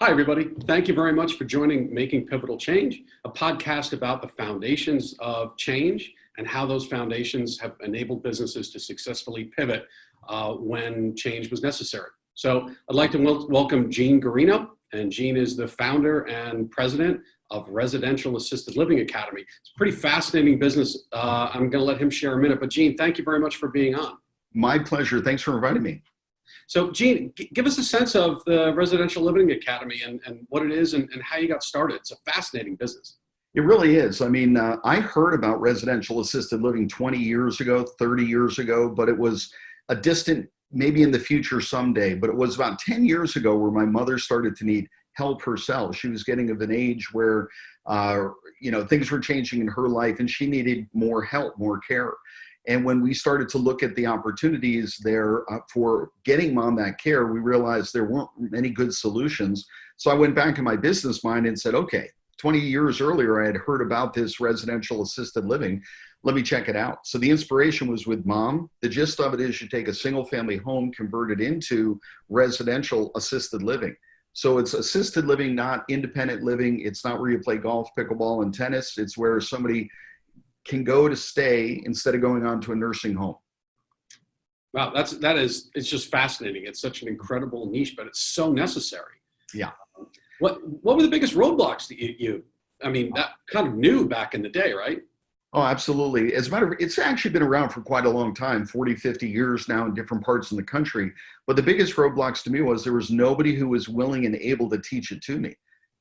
Hi, everybody. Thank you very much for joining Making Pivotal Change, a podcast about the foundations of change and how those foundations have enabled businesses to successfully pivot when change was necessary. So I'd like to welcome Gene Guarino, and Gene is the founder and president of Residential Assisted Living Academy. It's a pretty fascinating business. I'm going to let him share a minute, but Gene, thank you very much for being on. My pleasure. Thanks for inviting me. So Gene, give us a sense of the Residential Living Academy and what it is and how you got started. It's a fascinating business. It really is. I mean, I heard about residential assisted living 20 years ago, 30 years ago, but it was a distant, maybe in the future someday, but it was about 10 years ago where my mother started to need help herself. She was getting of an age where, things were changing in her life and she needed more help, more care. And when we started to look at the opportunities there for getting mom that care, we realized there weren't many good solutions. So I went back in my business mind and said, okay, 20 years earlier, I had heard about this residential assisted living. Let me check it out. So the inspiration was with mom. The gist of it is you take a single family home, convert it into residential assisted living. So it's assisted living, not independent living. It's not where you play golf, pickleball, and tennis. It's where somebody can go to stay instead of going on to a nursing home. Wow, it's just fascinating. It's such an incredible niche, but it's so necessary. Yeah. What were the biggest roadblocks that that kind of new back in the day, right? Oh, absolutely. As a matter of fact, it's actually been around for quite a long time, 40, 50 years now in different parts of the country. But the biggest roadblocks to me was there was nobody who was willing and able to teach it to me.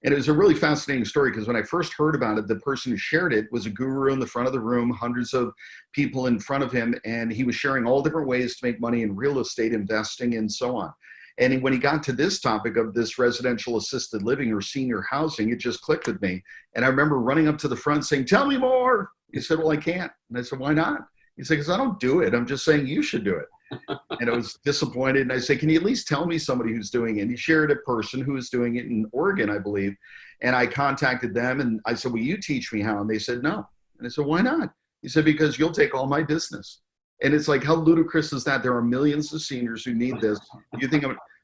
And it was a really fascinating story because when I first heard about it, the person who shared it was a guru in the front of the room, hundreds of people in front of him, and he was sharing all different ways to make money in real estate investing and so on. And when he got to this topic of this residential assisted living or senior housing, it just clicked with me. And I remember running up to the front saying, "Tell me more." He said, "Well, I can't." And I said, "Why not?" He said, "Because I don't do it. I'm just saying you should do it." And I was disappointed. And I said, "Can you at least tell me somebody who's doing it?" And he shared a person who was doing it in Oregon, I believe. And I contacted them and I said, "Will you teach me how?" And they said, "No." And I said, "Why not?" He said, "Because you'll take all my business." And it's like, how ludicrous is that? There are millions of seniors who need this.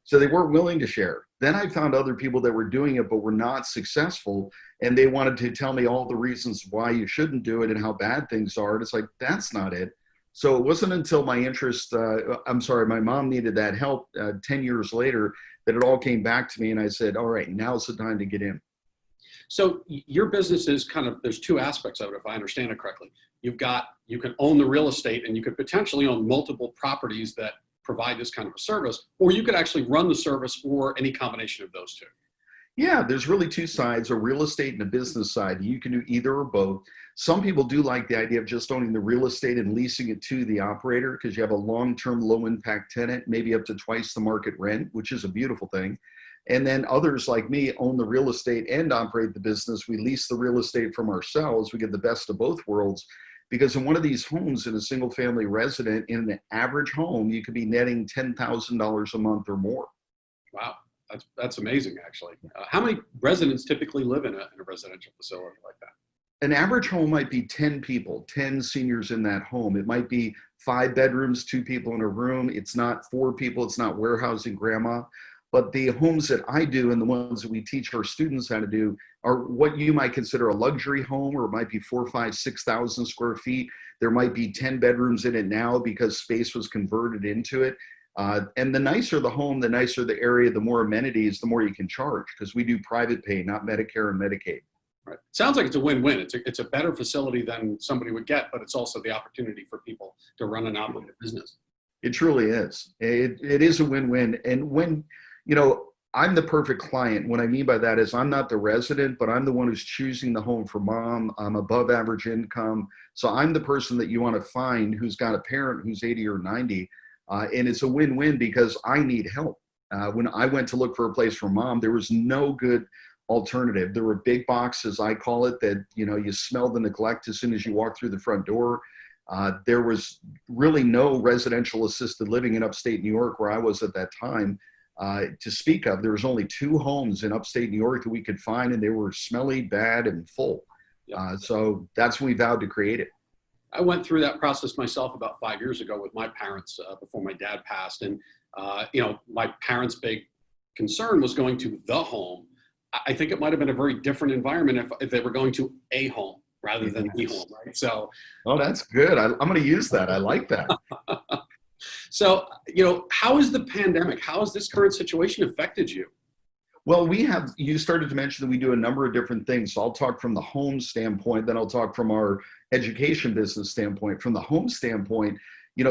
So they weren't willing to share. Then I found other people that were doing it, but were not successful. And they wanted to tell me all the reasons why you shouldn't do it and how bad things are. And it's like, that's not it. So it wasn't until my mom needed that help 10 years later that it all came back to me. And I said, all right, now's the time to get in. So your business is there's two aspects of it, if I understand it correctly. You can own the real estate and you could potentially own multiple properties that provide this kind of a service, or you could actually run the service or any combination of those two. Yeah, there's really two sides, a real estate and a business side. You can do either or both. Some people do like the idea of just owning the real estate and leasing it to the operator because you have a long-term low-impact tenant, maybe up to twice the market rent, which is a beautiful thing. And then others like me own the real estate and operate the business. We lease the real estate from ourselves. We get the best of both worlds because in one of these homes, in a single-family resident, in an average home, you could be netting $10,000 a month or more. Wow. That's amazing, actually. How many residents typically live in a residential facility like that? An average home might be 10 people, 10 seniors in that home. It might be 5 bedrooms, 2 people in a room. It's not 4 people. It's not warehousing grandma. But the homes that I do and the ones that we teach our students how to do are what you might consider a luxury home, or it might be 4, 5, 6,000 square feet. There might be 10 bedrooms in it now because space was converted into it. And the nicer the home, the nicer the area, the more amenities, the more you can charge because we do private pay, not Medicare and Medicaid. Right. Sounds like it's a win-win. It's a better facility than somebody would get, but it's also the opportunity for people to run and operate a business. It truly is. It is a win-win. And when, I'm the perfect client. What I mean by that is I'm not the resident, but I'm the one who's choosing the home for mom. I'm above average income. So I'm the person that you want to find who's got a parent who's 80 or 90. And it's a win-win because I need help. When I went to look for a place for mom, there was no good alternative. There were big boxes, I call it, that you smell the neglect as soon as you walk through the front door. There was really no residential assisted living in upstate New York where I was at that time to speak of. There was only 2 homes in upstate New York that we could find, and they were smelly, bad, and full. Yep. So that's when we vowed to create it. I went through that process myself about 5 years ago with my parents before my dad passed. And, my parents' big concern was going to the home, I think it might have been a very different environment if they were going to a home rather than the home, right? So, Oh, that's good. I'm going to use that. I like that. so, how is the pandemic, how has this current situation affected you? Well, you started to mention that we do a number of different things. So I'll talk from the home standpoint, then I'll talk from our education business standpoint. From the home standpoint,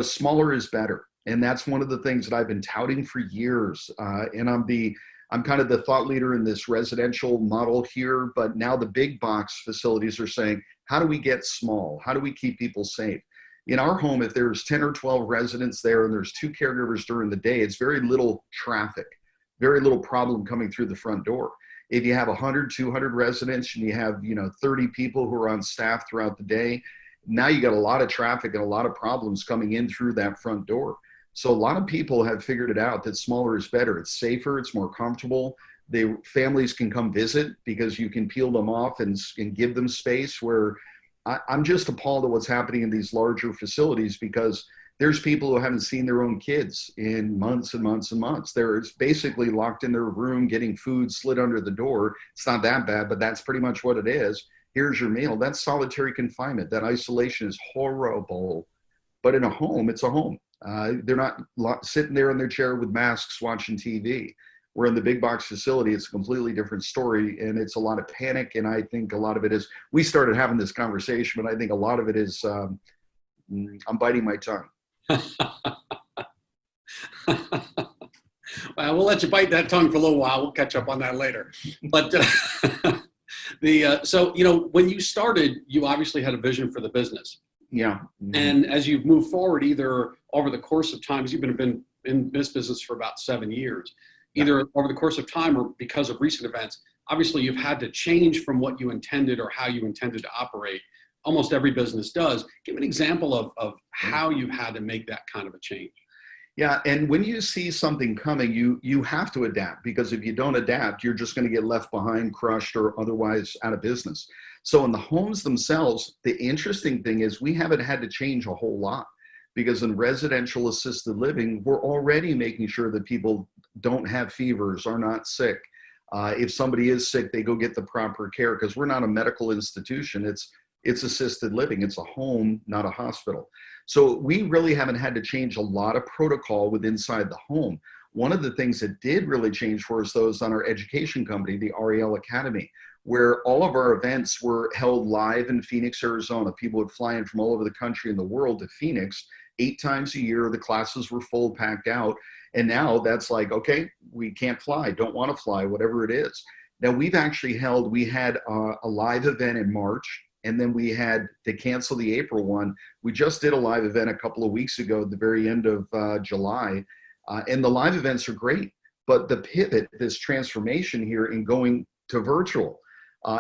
smaller is better. And that's one of the things that I've been touting for years. And I'm kind of the thought leader in this residential model here, but now the big box facilities are saying, how do we get small? How do we keep people safe? In our home, if there's 10 or 12 residents there and there's 2 caregivers during the day, it's very little traffic, very little problem coming through the front door. If you have 100, 200 residents and you have, 30 people who are on staff throughout the day, now you got a lot of traffic and a lot of problems coming in through that front door. So a lot of people have figured it out that smaller is better. It's safer, it's more comfortable. Families can come visit because you can peel them off and give them space, where I'm just appalled at what's happening in these larger facilities, because there's people who haven't seen their own kids in months and months and months. They're basically locked in their room, getting food slid under the door. It's not that bad, but that's pretty much what it is. Here's your meal. That's solitary confinement. That isolation is horrible. But in a home, it's a home. They're not sitting there in their chair with masks watching TV. Where in the big box facility, it's a completely different story, and it's a lot of panic. And I think a lot of it is, we started having this conversation, but I think a lot of it is, I'm biting my tongue. Well, we'll let you bite that tongue for a little while. We'll catch up on that later. But so, when you started, you obviously had a vision for the business. Yeah. And as you've moved forward, either over the course of time, you've been in this business for about 7 years, either over the course of time or because of recent events, obviously you've had to change from what you intended or how you intended to operate. Almost every business does. Give an example of how you've had to make that kind of a change. Yeah, and when you see something coming, you have to adapt, because if you don't adapt, you're just going to get left behind, crushed, or otherwise out of business. So in the homes themselves, the interesting thing is we haven't had to change a whole lot, because in residential assisted living, we're already making sure that people don't have fevers, are not sick. If somebody is sick, they go get the proper care, because we're not a medical institution. It's assisted living. It's a home, not a hospital. So we really haven't had to change a lot of protocol with inside the home. One of the things that did really change for us, though, is on our education company, the REL Academy, where all of our events were held live in Phoenix, Arizona. People would fly in from all over the country and the world to Phoenix 8 times a year. The classes were full, packed out. And now that's like, okay, we can't fly, don't want to fly, whatever it is. Now we had a live event in March, and then we had to cancel the April one. We just did a live event a couple of weeks ago at the very end of July. And the live events are great, but the pivot, this transformation here in going to virtual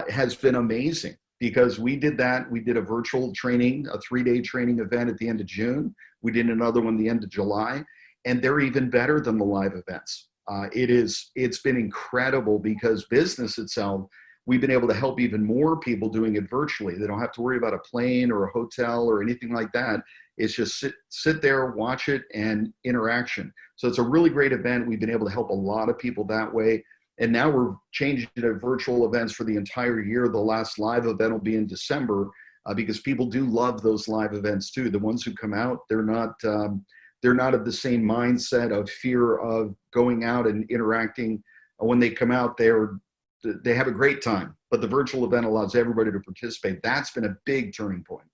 has been amazing, because we did that. We did a virtual training, a 3-day training event at the end of June. We did another one the end of July, and they're even better than the live events. It's been incredible, because business itself, we've been able to help even more people doing it virtually. They don't have to worry about a plane or a hotel or anything like that. It's just sit there, watch it, and interaction. So it's a really great event. We've been able to help a lot of people that way. And now we're changing to virtual events for the entire year. The last live event will be in December, because people do love those live events too. The ones who come out, they're not of the same mindset of fear of going out and interacting. When they come out, they have a great time, but the virtual event allows everybody to participate. That's been a big turning point.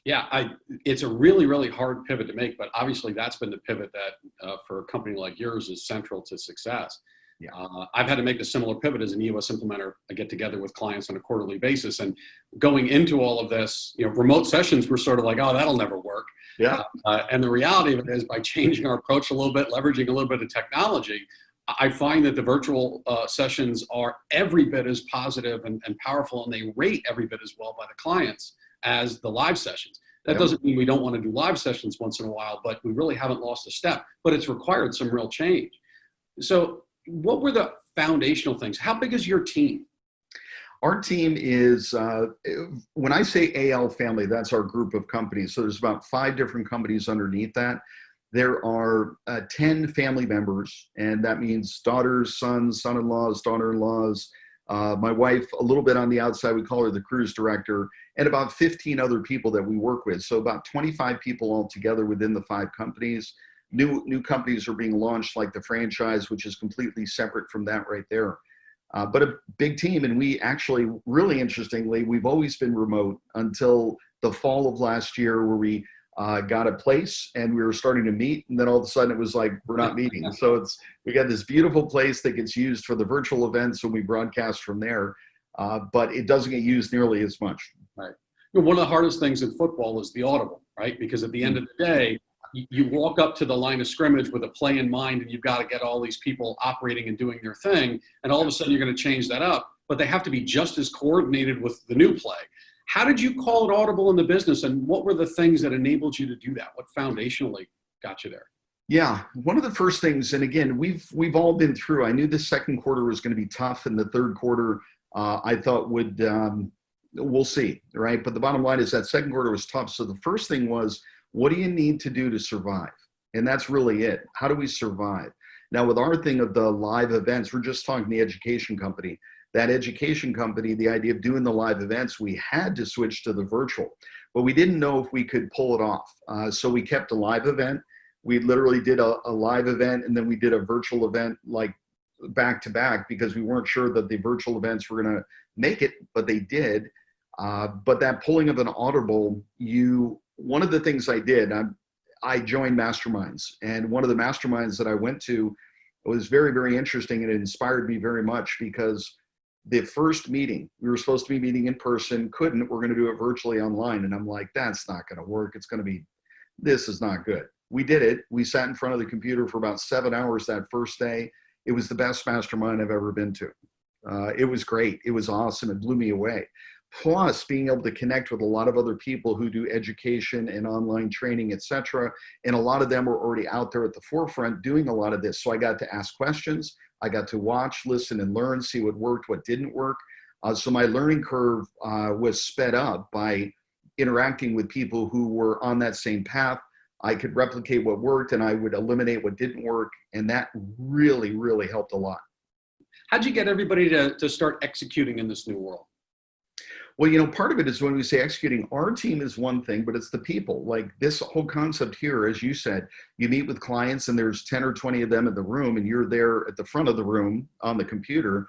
Yeah, it's a really, really hard pivot to make, but obviously that's been the pivot that for a company like yours is central to success. Yeah. I've had to make a similar pivot as an EOS implementer. I get together with clients on a quarterly basis, and going into all of this, remote sessions were sort of like, oh, that'll never work. Yeah. And the reality of it is, by changing our approach a little bit, leveraging a little bit of technology, I find that the virtual sessions are every bit as positive and powerful, and they rate every bit as well by the clients as the live sessions. That doesn't mean we don't want to do live sessions once in a while, but we really haven't lost a step, but it's required some real change. So what were the foundational things? How big is your team? Our team is, when I say AL family, that's our group of companies. So there's about 5 different companies underneath that. There are 10 family members, and that means daughters, sons, son-in-laws, daughter-in-laws, my wife, a little bit on the outside, we call her the cruise director, and about 15 other people that we work with. So about 25 people altogether within the 5 companies. New companies are being launched, like the franchise, which is completely separate from that right there. But a big team, and we actually, really interestingly, we've always been remote until the fall of last year, where we got a place and we were starting to meet, and then all of a sudden it was like, we're not meeting. So we got this beautiful place that gets used for the virtual events when we broadcast from there, but it doesn't get used nearly as much. Right. You know, one of the hardest things in football is the audible, right? Because at the end of the day, you walk up to the line of scrimmage with a play in mind, and you've got to get all these people operating and doing their thing, and all of a sudden you're going to change that up, but they have to be just as coordinated with the new play. How did you call it audible in the business, and what were the things that enabled you to do that? What foundationally got you there? Yeah, one of the first things, and again, we've all been through. I knew the second quarter was going to be tough, and the third quarter I thought would we'll see, right? But the bottom line is that second quarter was tough. So the first thing was, what do you need to do to survive? And that's really it. How do we survive? Now, with our thing of the live events, we're just talking the education company. That education company, the idea of doing the live events, we had to switch to the virtual, but we didn't know if we could pull it off. So we kept a live event. We literally did a live event, and then we did a virtual event like back to back, because we weren't sure that the virtual events were going to make it, but they did. But that pulling of an audible, one of the things I did, I joined masterminds, and one of the masterminds that I went to was very, very interesting, and it inspired me very much, because the first meeting, we were supposed to be meeting in person, couldn't, we're going to do it virtually online. And I'm like, that's not going to work. This is not good. We did it. We sat in front of the computer for about 7 hours that first day. It was the best mastermind I've ever been to. It was great. It was awesome. It blew me away. Plus being able to connect with a lot of other people who do education and online training, etc. And a lot of them were already out there at the forefront doing a lot of this. So I got to ask questions. I got to watch, listen, and learn, see what worked, what didn't work. So my learning curve was sped up by interacting with people who were on that same path. I could replicate what worked, and I would eliminate what didn't work. And that really, really helped a lot. How'd you get everybody to start executing in this new world? Well, part of it is when we say executing, our team is one thing, but it's the people. Like this whole concept here, as you said, you meet with clients and there's 10 or 20 of them in the room, and you're there at the front of the room on the computer,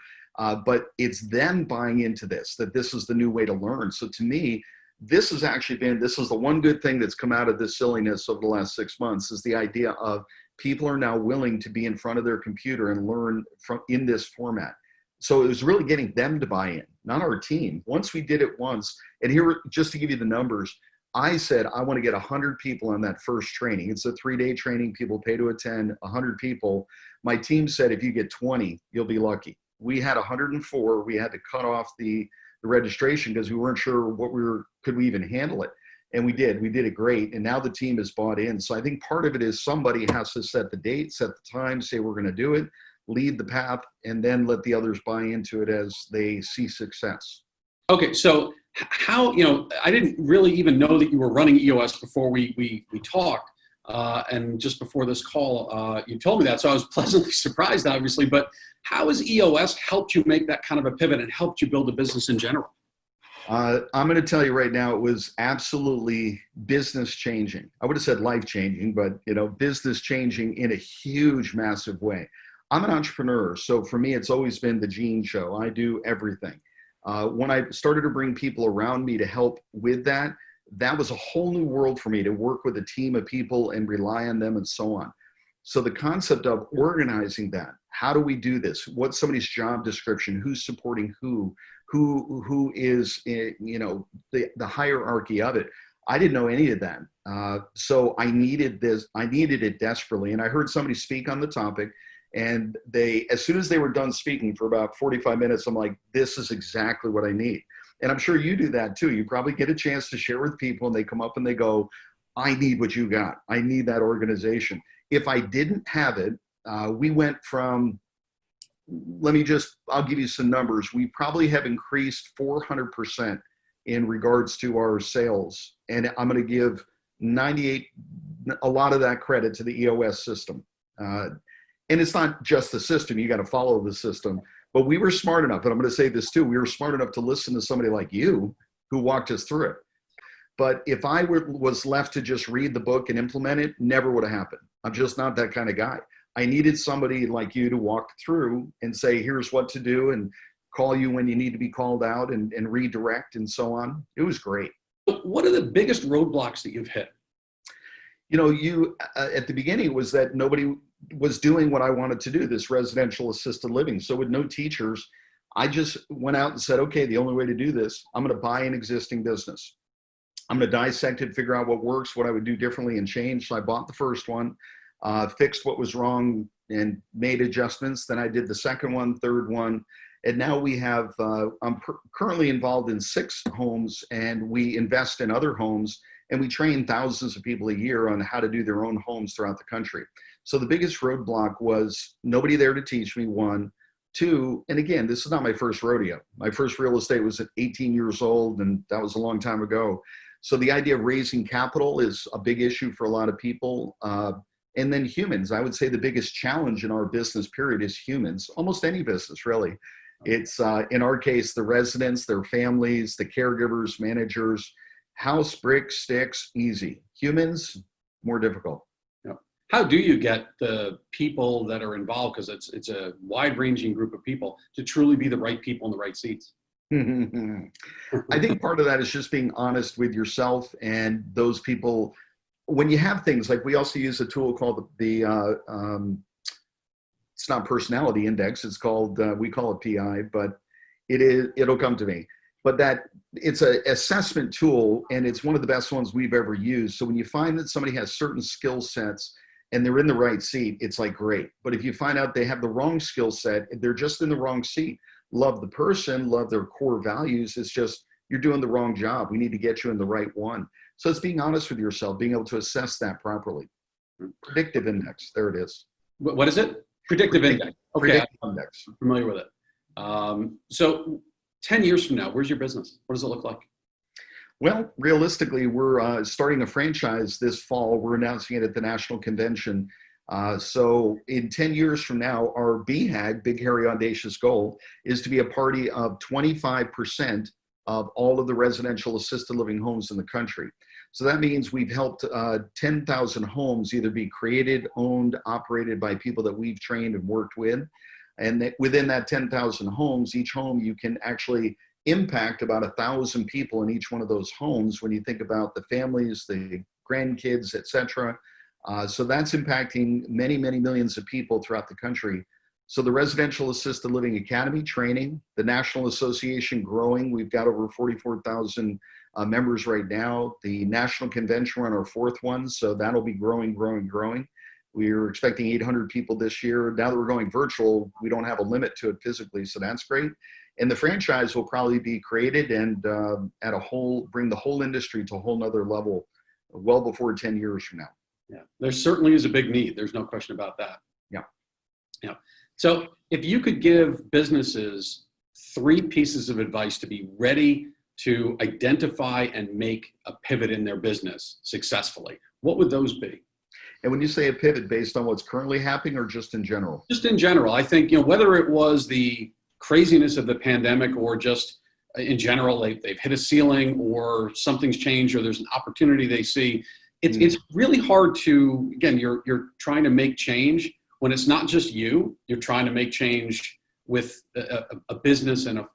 but it's them buying into this, that this is the new way to learn. So to me, this is the one good thing that's come out of this silliness over the last 6 months, is the idea of people are now willing to be in front of their computer and learn in this format. So it was really getting them to buy in, not our team. Once we did it once, and here, just to give you the numbers, I said, I want to get 100 people on that first training. It's a 3-day training. People pay to attend, 100 people. My team said, if you get 20, you'll be lucky. We had 104. We had to cut off the registration because we weren't sure could we even handle it. And we did it great. And now the team is bought in. So I think part of it is somebody has to set the date, set the time, say we're going to do it, lead the path, and then let the others buy into it as they see success. Okay, so how, I didn't really even know that you were running EOS before we talked, and just before this call, you told me that, so I was pleasantly surprised, obviously, but how has EOS helped you make that kind of a pivot and helped you build a business in general? I'm going to tell you right now, it was absolutely business changing. I would have said life changing, but business changing in a huge, massive way. I'm an entrepreneur, so for me, it's always been the Gene show. I do everything. When I started to bring people around me to help with that, that was a whole new world for me, to work with a team of people and rely on them and so on. So the concept of organizing that, how do we do this? What's somebody's job description? Who's supporting who is, the hierarchy of it. I didn't know any of that. So I needed this. I needed it desperately. And I heard somebody speak on the topic, and as soon as they were done speaking for about 45 minutes, I'm like, this is exactly what I need. And I'm sure you do that too. You probably get a chance to share with people, and they come up and they go, I need what you got. I need that organization. If I didn't have it, we went from, I'll give you some numbers. We probably have increased 400% in regards to our sales. And I'm going to give 98 a lot of that credit to the EOS system. And it's not just the system, you got to follow the system. But we were smart enough, and I'm going to say this too, we were smart enough to listen to somebody like you who walked us through it. But if I was left to just read the book and implement it, never would have happened. I'm just not that kind of guy. I needed somebody like you to walk through and say, here's what to do, and call you when you need to be called out, and redirect and so on. It was great. What are the biggest roadblocks that you've hit? You know, at the beginning was that nobody was doing what I wanted to do, this residential assisted living. So with no teachers, I just went out and said, okay, the only way to do this, I'm going to buy an existing business. I'm going to dissect it, figure out what works, what I would do differently, and change. So I bought the first one, fixed what was wrong, and made adjustments. Then I did the second one, third one. And now we have, I'm currently involved in 6 homes, and we invest in other homes, and we train thousands of people a year on how to do their own homes throughout the country. So the biggest roadblock was nobody there to teach me, 1. 2, and again, this is not my first rodeo. My first real estate was at 18 years old, and that was a long time ago. So the idea of raising capital is a big issue for a lot of people. And then humans, I would say the biggest challenge in our business period is humans, almost any business really. It's in our case, the residents, their families, the caregivers, managers. House, bricks, sticks, easy. Humans, more difficult. Yeah. How do you get the people that are involved, because it's a wide-ranging group of people, to truly be the right people in the right seats? I think part of that is just being honest with yourself and those people. When you have things like, we also use a tool called the it's not personality index, it's called, we call it PI, but it'll come to me. But that it's an assessment tool, and it's one of the best ones we've ever used. So when you find that somebody has certain skill sets and they're in the right seat, it's like great. But if you find out they have the wrong skill set, they're just in the wrong seat, love the person, love their core values, it's just, you're doing the wrong job. We need to get you in the right one. So it's being honest with yourself, being able to assess that properly. Predictive index, there it is. What is it? Predictive index. Okay, Predictive index. I'm familiar with it. So 10 years from now, where's your business? What does it look like? Well, realistically, we're starting a franchise this fall. We're announcing it at the national convention. So in 10 years from now, our BHAG, Big Hairy Audacious goal, is to be a party of 25% of all of the residential assisted living homes in the country. So that means we've helped 10,000 homes either be created, owned, operated by people that we've trained and worked with. And that within that 10,000 homes, each home you can actually impact about 1,000 people in each one of those homes when you think about the families, the grandkids, et cetera. So that's impacting many, many millions of people throughout the country. So the Residential Assisted Living Academy training, the National Association growing. We've got over 44,000 members right now. The National Convention, we're on our 4th one, so that'll be growing, growing, growing. We're expecting 800 people this year. Now that we're going virtual, we don't have a limit to it physically, so that's great. And the franchise will probably be created and bring the whole industry to a whole nother level well before 10 years from now. Yeah, there certainly is a big need. There's no question about that. Yeah. Yeah. So if you could give businesses 3 pieces of advice to be ready to identify and make a pivot in their business successfully, what would those be? And when you say a pivot, based on what's currently happening or just in general? Just in general. I think, whether it was the craziness of the pandemic or just in general, they've hit a ceiling or something's changed or there's an opportunity they see. It's really hard to, again, you're trying to make change when it's not just you. You're trying to make change with a business and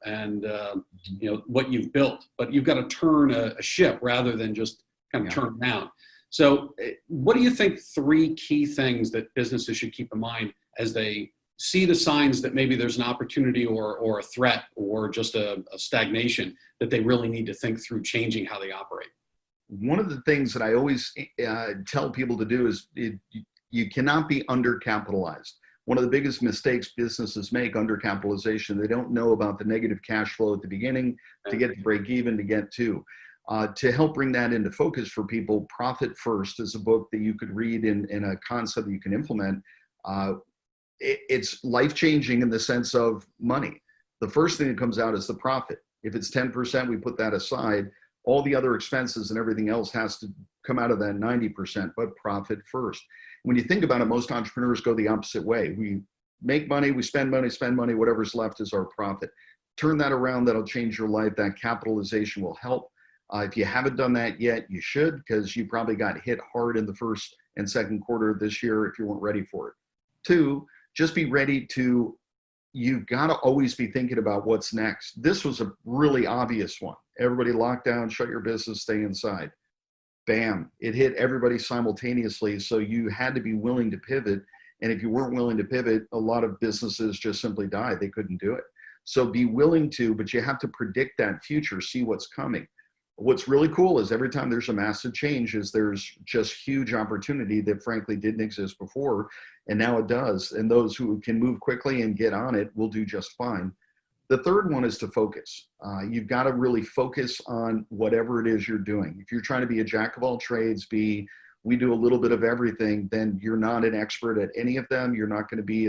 what you've built, but you've got to turn a ship rather than just kind of turn around. So what do you think 3 key things that businesses should keep in mind as they see the signs that maybe there's an opportunity or a threat or just a stagnation that they really need to think through changing how they operate? One of the things that I always tell people to do is you cannot be undercapitalized. One of the biggest mistakes businesses make, undercapitalization. They don't know about the negative cash flow at the beginning to get to break even, to get to. To help bring that into focus for people, Profit First is a book that you could read in a concept that you can implement. It's life-changing in the sense of money. The first thing that comes out is the profit. If it's 10%, we put that aside. All the other expenses and everything else has to come out of that 90%, but profit first. When you think about it, most entrepreneurs go the opposite way. We make money, we spend money, whatever's left is our profit. Turn that around, that'll change your life. That capitalization will help. If you haven't done that yet, you should, because you probably got hit hard in the first and second quarter of this year if you weren't ready for it. Two, just be ready to, you've got to always be thinking about what's next. This was a really obvious one. Everybody locked down, shut your business, stay inside. Bam, it hit everybody simultaneously. So you had to be willing to pivot. And if you weren't willing to pivot, a lot of businesses just simply died. They couldn't do it. So be willing to, but you have to predict that future, see what's coming. What's really cool is every time there's a massive change is there's just huge opportunity that frankly didn't exist before, and now it does. And those who can move quickly and get on it will do just fine. The third one is to focus. You've got to really focus on whatever it is you're doing. If you're trying to be a jack of all trades, we do a little bit of everything, then you're not an expert at any of them. You're not going to be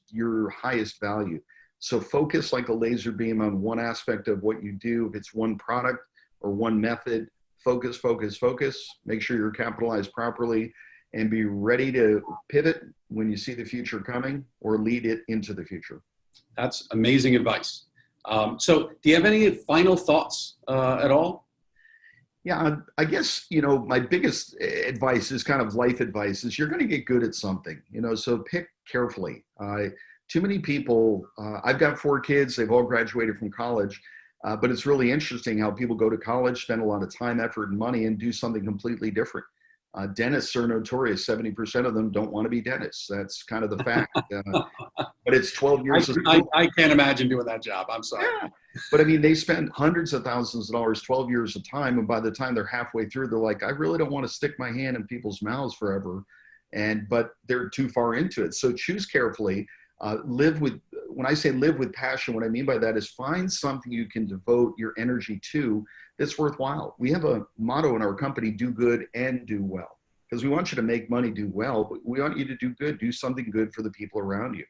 your highest value. So focus like a laser beam on one aspect of what you do. If it's one product or one method, focus, focus, focus. Make sure you're capitalized properly and be ready to pivot when you see the future coming or lead it into the future. That's amazing advice. So do you have any final thoughts at all? Yeah, I guess, my biggest advice is kind of life advice is you're going to get good at something, so pick carefully. Too many people, I've got 4 kids, they've all graduated from college, but it's really interesting how people go to college, spend a lot of time, effort, and money, and do something completely different. Dentists are notorious. 70% of them don't want to be dentists. That's kind of the fact. But it's 12 years of school. I can't imagine doing that job. I'm sorry. Yeah. But I mean, they spend hundreds of thousands of dollars, 12 years of time. And by the time they're halfway through, they're like, I really don't want to stick my hand in people's mouths forever. But they're too far into it. So choose carefully. When I say live with passion, what I mean by that is find something you can devote your energy to that's worthwhile. We have a motto in our company, do good and do well, because we want you to make money, do well, but we want you to do good, do something good for the people around you.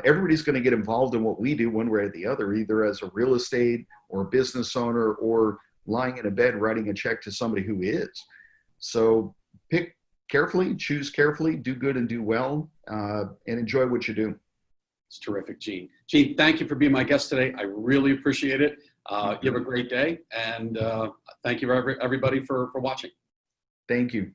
Everybody's going to get involved in what we do one way or the other, either as a real estate or a business owner or lying in a bed writing a check to somebody who is. So pick carefully, choose carefully, do good and do well, and enjoy what you do. It's terrific, Gene. Gene, thank you for being my guest today. I really appreciate it. You have a great day, and thank you everybody for watching. Thank you.